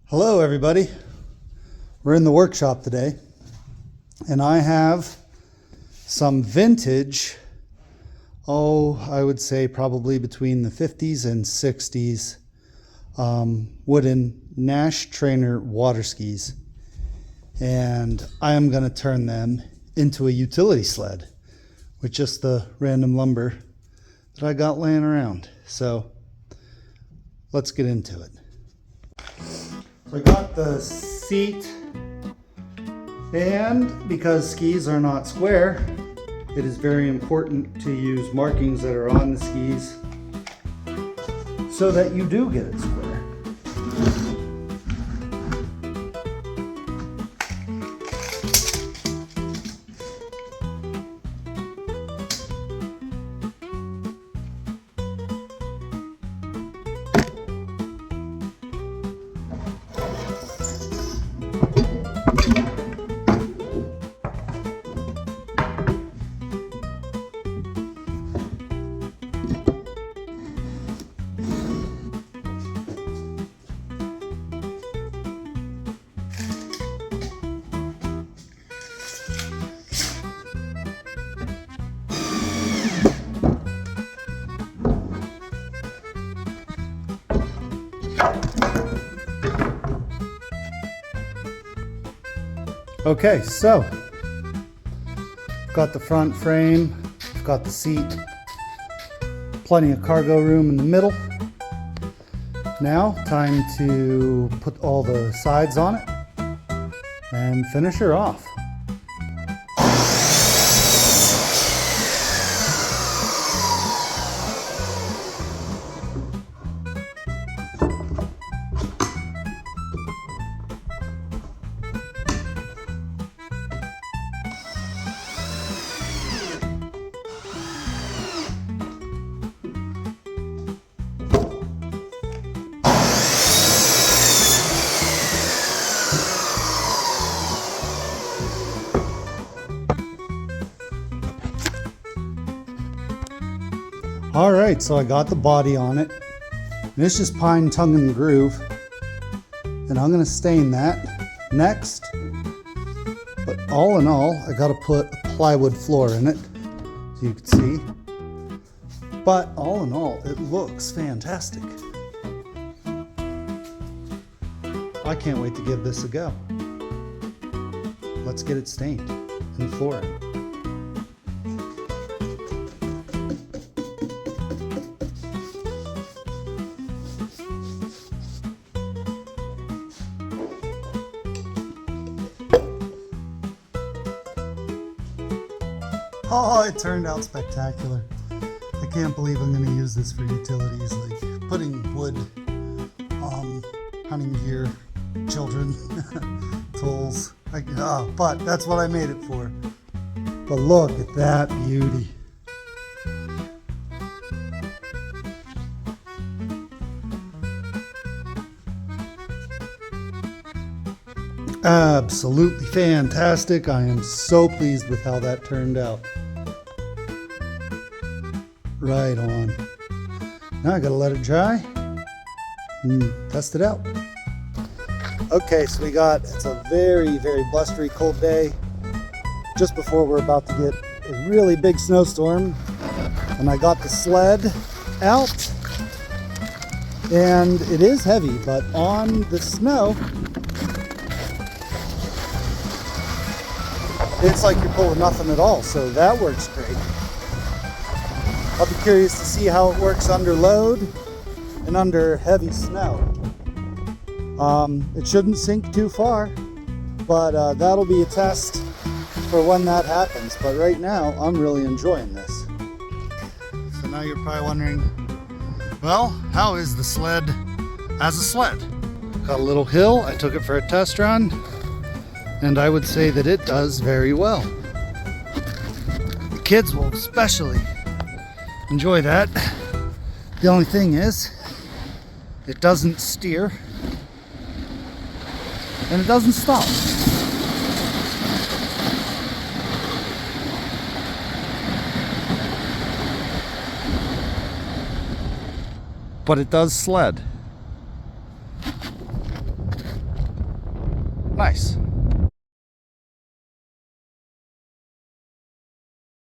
Hello everybody. We're in the workshop today and I have some vintage, I would say probably between the 50s and 60s wooden Nash Trainer water skis, and I am going to turn them into a utility sled with just the random lumber that I got laying around. So let's get into it. So I got the seat, and because skis are not square, it is very important to use markings that are on the skis so that you do get it square. Okay, so I've got the front frame, I've got the seat, plenty of cargo room in the middle. Now, time to put all the sides on it and finish her off. All right, so I got the body on it. And it's just pine tongue and groove. And I'm gonna stain that next. But all in all, I gotta put a plywood floor in it, so you can see. But all in all, it looks fantastic. I can't wait to give this a go. Let's get it stained and floored. Oh, it turned out spectacular. I can't believe I'm going to use this for utilities, like putting wood, hunting gear, children, tools. But that's what I made it for. But look at that beauty. Absolutely fantastic. I am so pleased with how that turned out. Right on. Now I gotta let it dry and test it out. Okay, so it's a very, very blustery cold day just before we're about to get a really big snowstorm. And I got the sled out, and it is heavy, but on the snow, it's like you're pulling nothing at all, so that works great. I'll be curious to see how it works under load and under heavy snow. It shouldn't sink too far, but that'll be a test for when that happens. But right now, I'm really enjoying this. So now you're probably wondering, well, how is the sled as a sled? Got a little hill, I took it for a test run, and I would say that it does very well. The kids will especially enjoy that. The only thing is, it doesn't steer and it doesn't stop. But it does sled. Nice.